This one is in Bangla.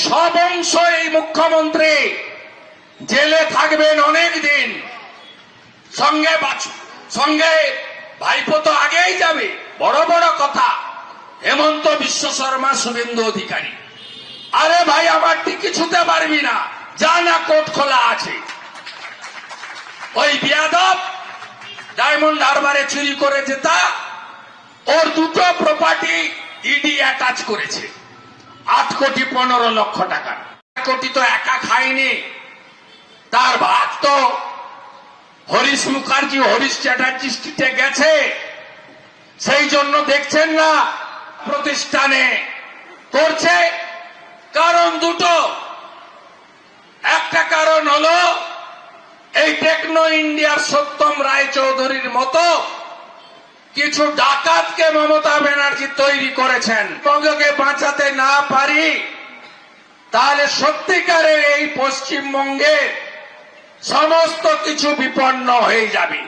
সব অংশ এই মুখ্যমন্ত্রী জেলে থাকবেন অনেক দিন। সঙ্গে ভাইপো তো আগেই যাবে। বড় বড় কথা। হেমন্ত বিশ্ব শর্মা, শুভেন্দু অধিকারী, আরে ভাই আমার টিকি ছুতে পারবি না, যা না, কোর্ট খোলা আছে। ওই বিয়াদব ডায়মন্ড হারবারে চুরি করেছে, তা ওর দুটো প্রপার্টি ইডি অ্যাটাচ করেছে 8,15,00,000 টাকা। 1 কোটি তো একা খায়নি, তার ভাগ তো হরিশ মুখার্জি, হরিশ চ্যাটার্জি স্ট্রিটে গেছে। সেই জন্য দেখছেন না প্রতিষ্ঠানে করছে। কারণ দুটো। একটা কারণ হলো এই টেকনো ইন্ডিয়ার সত্যম রায়চৌধুরীর মতো কিছু ডাকাতকে মমতা ব্যানার্জি তৈরি করেছেন। বঙ্গকে বাঁচাতে না পারি তাহলে সত্যিকারের এই পশ্চিমবঙ্গে সমস্ত কিছু বিপন্ন হয়ে যাবে।